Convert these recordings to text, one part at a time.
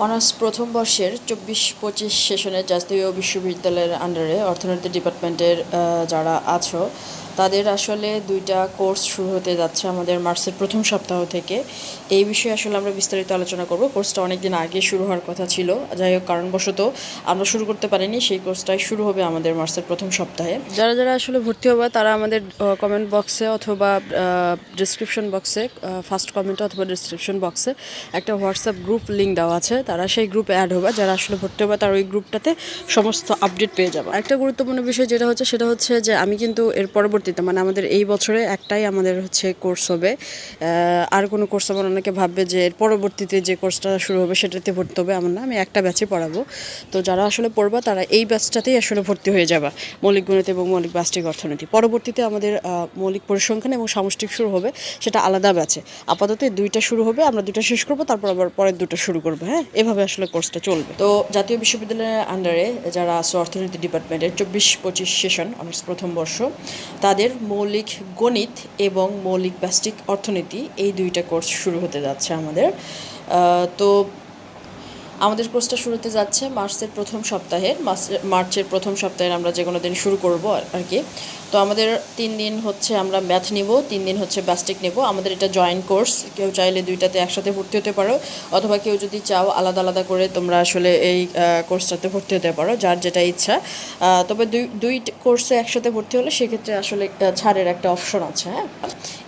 Honours প্রথম বর্ষের 24-25 সেশনের জাতীয় বিশ্ববিদ্যালয়ের আন্ডারে অর্থনীতি ডিপার্টমেন্টের যারা আছো তাদের আসলে দুইটা কোর্স শুরু হতে যাচ্ছে আমাদের মার্চের প্রথম সপ্তাহ থেকে। এই বিষয়ে আসলে আমরা বিস্তারিত আলোচনা করব। কোর্সটা অনেক দিন আগে শুরু হওয়ার কথা ছিল, যাই হোক কারণবশত আমরা শুরু করতে পারিনি। সেই কোর্সটাই শুরু হবে আমাদের মার্চের প্রথম সপ্তাহে। যারা যারা আসলে ভর্তি হবে তারা আমাদের কমেন্ট বক্সে অথবা ডিসক্রিপশন বক্সে, ফার্স্ট কমেন্টে অথবা ডিসক্রিপশন বক্সে একটা হোয়াটসঅ্যাপ গ্রুপ লিঙ্ক দেওয়া আছে, তারা সেই গ্রুপে অ্যাড হবে। যারা আসলে ভর্তি হবে তারা ওই গ্রুপটাতে সমস্ত আপডেট পেয়ে যাবে। একটা গুরুত্বপূর্ণ বিষয় যেটা হচ্ছে সেটা হচ্ছে যে আমি কিন্তু এর পরবর্তীতে মানে আমাদের এই বছরে একটাই আমাদের হচ্ছে কোর্স হবে, আর কোনো কোর্স আমার অনেকে ভাববে যে এর পরবর্তীতে যে কোর্সটা শুরু হবে সেটাতে ভর্তি হবে, এমন না। আমি একটা ব্যাচে পড়াবো, তো যারা আসলে পড়বা তারা এই ব্যাচটাতেই আসলে ভর্তি হয়ে যাবা, মৌলিক গণিত এবং মৌলিক বাস্তবিক অর্থনীতি। পরবর্তীতে আমাদের মৌলিক পরিসংখ্যান এবং সামষ্টিক শুরু হবে, সেটা আলাদা ব্যাচে। আপাতত দুইটা শুরু হবে, আমরা দুইটা শেষ করবো, তারপর আবার পরের দুটো শুরু করবো। হ্যাঁ, এভাবে আসলে কোর্সটা চলবে। তো জাতীয় বিশ্ববিদ্যালয়ের আন্ডারে যারা আছে অর্থনীতি ডিপার্টমেন্টের 24-25 সেশন অনার্স প্রথম বর্ষ, তাদের মৌলিক গণিত এবং মৌলিক বাস্তবিক অর্থনীতি এই দুইটা কোর্স শুরু হতে যাচ্ছে আমাদের। তো আমাদের কোর্সটা শুরু হতে যাচ্ছে মার্চের প্রথম সপ্তাহে আমরা যে কোনো দিন শুরু করব আর কি। তো আমাদের 3 দিন হচ্ছে আমরা ম্যাথ নিব, 3 দিন হচ্ছে বাস্টিক নেব। আমাদের এটা জয়েন্ট কোর্স, কেউ চাইলে দুইটাতে একসাথে ভর্তি হতে পারো, অথবা কেউ যদি চাও আলাদা আলাদা করে তোমরা আসলে এই কোর্সটাতে ভর্তি হতে পারো, যার যেটা ইচ্ছা। তবে দুই কোর্সে একসাথে ভর্তি হলে সেক্ষেত্রে আসলে ছাড়ের একটা অপশন আছে। হ্যাঁ,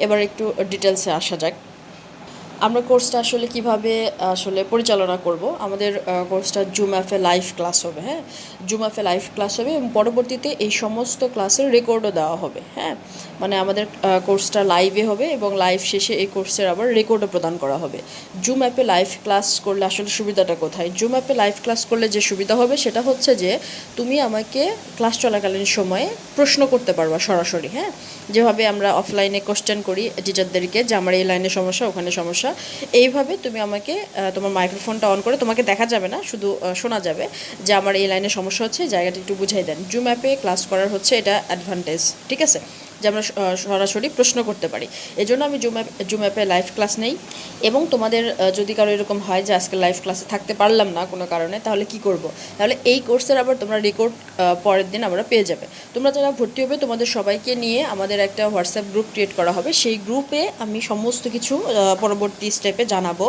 এবার একটু ডিটেলসে আসা যাক। আমরা কোর্সটা আসলে কিভাবে আসলে পরিচালনা করব। আমাদের কোর্সটা জুম অ্যাপে লাইভ ক্লাস হবে। হ্যাঁ, জুম অ্যাপে লাইভ ক্লাস হবে এবং পরবর্তীতে এই সমস্ত ক্লাসের রেকর্ডও দেওয়া হবে। হ্যাঁ, মানে আমাদের কোর্সটা লাইভে হবে এবং লাইভ শেষে এই কোর্সের আবার রেকর্ডও প্রদান করা হবে। জুম অ্যাপে লাইভ ক্লাস করলে আসলে সুবিধাটা কোথায়? জুম অ্যাপে লাইভ ক্লাস করলে যে সুবিধা হবে সেটা হচ্ছে যে তুমি আমাকে ক্লাস চলাকালীন সময়ে প্রশ্ন করতে পারবা সরাসরি। হ্যাঁ, যেভাবে আমরা অফলাইনে কোশ্চেন করি টিচারদেরকে যে আমার এই লাইনে সমস্যা, ওখানে সমস্যা, এইভাবে তুমি আমাকে তোমার মাইক্রোফোনটা অন করে, তোমাকে দেখা যাবে না, শুধু শোনা যাবে যে আমার এই লাইনে সমস্যা হচ্ছে, জায়গাটা একটু বুঝাই দেন। জুম অ্যাপে ক্লাস করার হচ্ছে এটা অ্যাডভান্টেজ, ঠিক আছে, যে আমরা সরাসরি প্রশ্ন করতে পারি। এজন্য আমি জুম অ্যাপে লাইভ ক্লাস নেই। এবং তোমাদের যদি কারো এরকম হয় যে আজকে লাইভ ক্লাসে থাকতে পারলাম না কোনো কারণে, তাহলে কি করব? তাহলে এই কোর্সের আবার তোমরা রেকর্ড পরের দিন আমরা পেয়ে যাবে। তোমরা যারা ভর্তি হবে তোমাদের সবাইকে নিয়ে আমাদের একটা হোয়াটসঅ্যাপ গ্রুপ ক্রিয়েট করা হবে। সেই গ্রুপে আমি সমস্ত কিছু পরবর্তী স্টেপে জানাবো।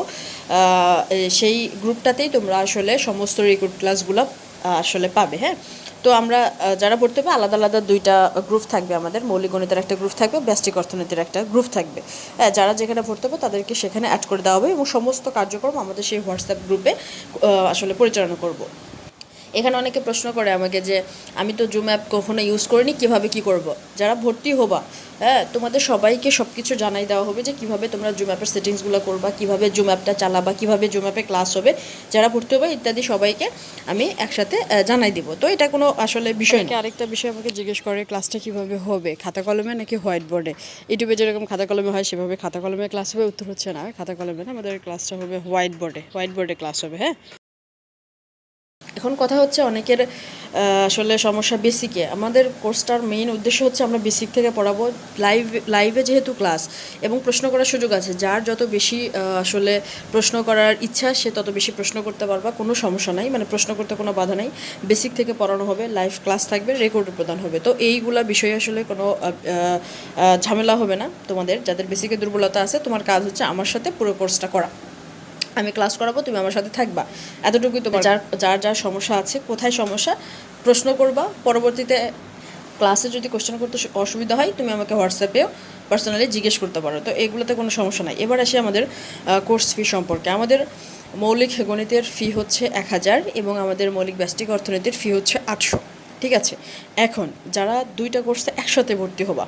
সেই গ্রুপটাতেই তোমরা আসলে সমস্ত রেকর্ড ক্লাসগুলো আসলে পাবে। হ্যাঁ, তো আমরা যারা পড়তে হবে আলাদা আলাদা দুইটা গ্রুপ থাকবে। আমাদের মৌলিক গণিতের একটা গ্রুপ থাকবে, ব্যষ্টিক অর্থনীতির একটা গ্রুপ থাকবে। হ্যাঁ, যারা যেখানে পড়তে হবে তাদেরকে সেখানে অ্যাড করে দেওয়া হবে এবং সমস্ত কার্যক্রম আমাদের সেই হোয়াটসঅ্যাপ গ্রুপে আসলে পরিচালনা করব। এখানে অনেকে প্রশ্ন করে আমাকে যে আমি তো জুম অ্যাপ কখনো ইউজ করিনি, কীভাবে কী করব। যারা ভর্তি হবা, হ্যাঁ, তোমাদের সবাইকে সব কিছু জানাই দেওয়া হবে যে কীভাবে তোমরা জুম অ্যাপের সেটিংসগুলো করবা, কীভাবে জুম অ্যাপটা চালাবা, কীভাবে জুম অ্যাপে ক্লাস হবে, যারা ভর্তি হবে ইত্যাদি সবাইকে আমি একসাথে জানাই দিব। তো এটা কোনো আসলে বিষয় না। আরেকটা বিষয় আমাকে জিজ্ঞেস করে ক্লাসটা কীভাবে হবে, খাতা কলমে নাকি হোয়াইট বোর্ডে? ইউটিউবে যেরকম খাতা কলমে হয় সেভাবে খাতা কলমে ক্লাস হবে? উত্তর হচ্ছে না, খাতা কলমে না, আমাদের ক্লাসটা হবে হোয়াইট বোর্ডে ক্লাস হবে। হ্যাঁ, এখন কথা হচ্ছে অনেকের আসলে সমস্যা বেসিকে। আমাদের কোর্সটার মেইন উদ্দেশ্য হচ্ছে আমরা বেসিক থেকে পড়াবো। লাইভে যেহেতু ক্লাস এবং প্রশ্ন করার সুযোগ আছে, যার যত বেশি আসলে প্রশ্ন করার ইচ্ছা সে তত বেশি প্রশ্ন করতে পারবা, কোনো সমস্যা নাই, মানে প্রশ্ন করতে কোনো বাধা নেই। বেসিক থেকে পড়ানো হবে, লাইভ ক্লাস থাকবে, রেকর্ড প্রদান হবে। তো এইগুলা বিষয়ে আসলে কোনো ঝামেলা হবে না। তোমাদের যাদের বেসিকে দুর্বলতা আছে, তোমার কাজ হচ্ছে আমার সাথে পুরো কোর্সটা করা। আমি ক্লাস করাবো, তুমি আমার সাথে থাকবা, এতটুকুই। তোমার যার সমস্যা আছে, কোথায় সমস্যা প্রশ্ন করবা। পরবর্তীতে ক্লাসে যদি কোশ্চেন করতে অসুবিধা হয় তুমি আমাকে হোয়াটসঅ্যাপেও পার্সোনালি জিজ্ঞেস করতে পারো। তো এগুলোতে কোনো সমস্যা নাই। এবার আসি আমাদের কোর্স ফি সম্পর্কে। আমাদের মৌলিক গণিতের ফি হচ্ছে 1000 এবং আমাদের মৌলিক ব্যষ্টিক অর্থনীতির ফি হচ্ছে 800। ঠিক আছে, এখন যারা দুইটা কোর্সে একসাথে ভর্তি হবা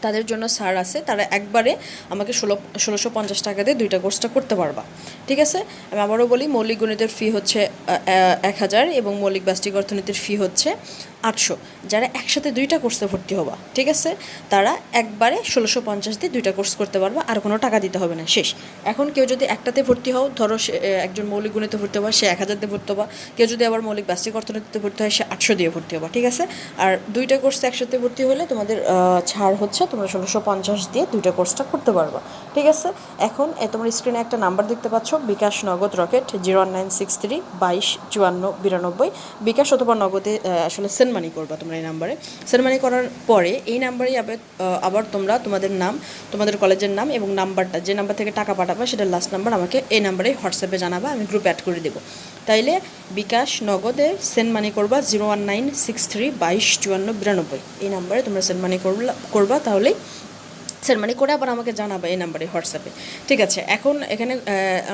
তাদের জন্য ছাড় আছে, তারা একবারে আমাকে 1650 টাকা দিয়ে দুইটা কোর্সটা করতে পারবা। ঠিক আছে, আমি আবারও বলি, মৌলিক গণিতের ফি হচ্ছে 1000 এবং মৌলিক ব্যষ্টিক অর্থনীতির ফি হচ্ছে 800। যারা একসাথে দুইটা কোর্সে ভর্তি হবা, ঠিক আছে, তারা একবারে 1650 দিয়ে দুইটা কোর্স করতে পারবা, আর কোনো টাকা দিতে হবে না, শেষ। এখন কেউ যদি একটাতে ভর্তি হও, ধরো সে একজন মৌলিক গণিতে ভর্তি হবা, সে 1000 দিয়ে ভর্তি হবা। কেউ যদি আবার মৌলিক ব্যষ্টিক অর্থনীতিতে ভর্তি হয়, সে 800 দিয়ে ভর্তি হবা, ঠিক আছে। আর দুইটা কোর্সে একসাথে ভর্তি হলে তোমাদের ছাড় হচ্ছে, তোমরা 1650 দিয়ে দুইটা কোর্সটা করতে পারবা, ঠিক আছে। এখন তোমার স্ক্রিনে একটা নাম্বার দেখতে পাচ্ছ, বিকাশ নগদ রকেট 01963 22 54 92। বিকাশ অথবা নগদে আসলে সেন্ড মানি করবা তোমরা এই নাম্বারে। সেন্ড মানি করার পরে এই নাম্বারেই আবার তোমরা তোমাদের নাম, তোমাদের কলেজের নাম এবং নাম্বারটা, যে নাম্বার থেকে টাকা পাঠাবা সেটার লাস্ট নাম্বার আমাকে এই নাম্বারে হোয়াটসঅ্যাপে জানাবা, আমি গ্রুপে অ্যাড করে দেবো। তাইলে বিকাশ নগদে সেন্ড মানি করবা 01963 22 54 92, এই নাম্বারে তোমরা সেন্ড মানি করবা। তাহলেই সেন্ড মানি করে আবার আমাকে জানাবে এই নাম্বারে হোয়াটসঅ্যাপে, ঠিক আছে। এখন এখানে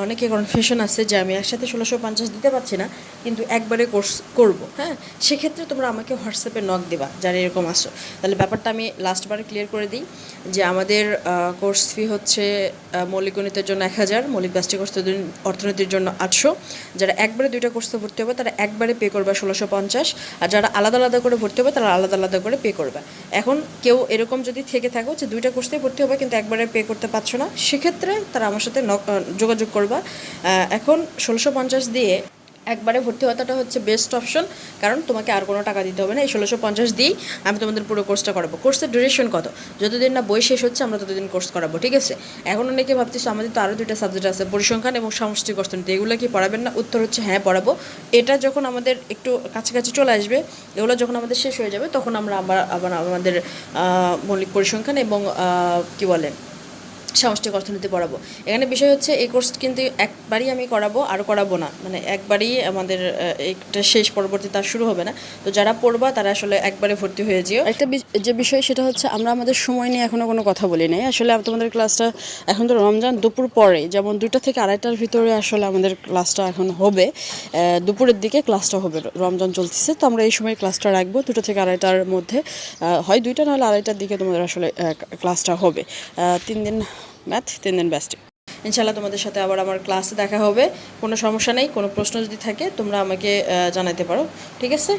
অনেকে কনফিউশন আছে যে আমি একসাথে 1650 দিতে পারছি না, কিন্তু একবারে কোর্স করব, হ্যাঁ, সেক্ষেত্রে তোমরা আমাকে হোয়াটসঅ্যাপে নক দেবা যারা এরকম আসো। তাহলে ব্যাপারটা আমি লাস্টবারে ক্লিয়ার করে দিই যে আমাদের কোর্স ফি হচ্ছে মৌলিক গণিতের জন্য 1000, মৌলিক ব্যষ্টিক অর্থনীতির জন্য 800। যারা একবারে দুইটা কোর্সে ভর্তি হবে তারা একবারে পে করবে 1650, আর যারা আলাদা আলাদা করে ভর্তি হবে তারা আলাদা আলাদা করে পে করবে। এখন কেউ এরকম যদি থেকে থাকো যে দুইটা কোর্সে ভর্তি হবে কিন্তু একবারে পে করতে পারছো না, সেক্ষেত্রে তারা আমার সাথে যোগাযোগ করবা। এখন 1650 দিয়ে একবারে ভর্তি হওয়াটা হচ্ছে বেস্ট অপশন, কারণ তোমাকে আর কোনো টাকা দিতে হবে না। এই 1650 দিয়েই আমি তোমাদের পুরো কোর্সটা করাবো। কোর্সের ডিউরেশন কত? যতদিন না বই শেষ হচ্ছে আমরা ততদিন কোর্স করাবো, ঠিক আছে। এখন অনেকে ভাবতেছে আমাদের তো আরও দুইটা সাবজেক্ট আছে, পরিসংখ্যান এবং সামষ্টিক অর্থনীতি, এগুলো কি পড়াবেন না? উত্তর হচ্ছে হ্যাঁ, পড়াবো। এটা যখন আমাদের একটু কাছাকাছি চলে আসবে, এগুলো যখন আমাদের শেষ হয়ে যাবে, তখন আমরা আবার আমাদের মৌলিক পরিসংখ্যান এবং কী বলে সামষ্টিক অর্থনীতি পড়াবো। এখানে বিষয় হচ্ছে এই কোর্স কিন্তু একবারই আমি করাবো, আর করাবো না, মানে একবারই আমাদের একটা শেষ, পরবর্তী তার শুরু হবে না। তো যারা পড়বা তারা আসলে একবারে ভর্তি হয়ে যেও। একটা যে বিষয় সেটা হচ্ছে আমরা আমাদের সময় নিয়ে এখনও কোনো কথা বলি নাই। আসলে তোমাদের ক্লাসটা এখন তো রমজান দুপুর পরে, যেমন 2টা থেকে 2:30টার ভিতরে আসলে আমাদের ক্লাসটা এখন হবে, দুপুরের দিকে ক্লাসটা হবে, রমজান চলতেছে, তো আমরা এই সময় ক্লাসটা রাখবো 2টা থেকে 2:30টার মধ্যে, হয় 2টা নাহলে 2:30টার দিকে তোমাদের আসলে ক্লাসটা হবে। 3 দিন ম্যাথ, 3 দিন ব্যষ্টিক। ইনশাআল্লাহ তোমাদের সাথে আবার আমার ক্লাসে দেখা হবে। কোনো সমস্যা নেই, কোনো প্রশ্ন যদি থাকে তোমরা আমাকে জানাতে পারো, ঠিক আছে।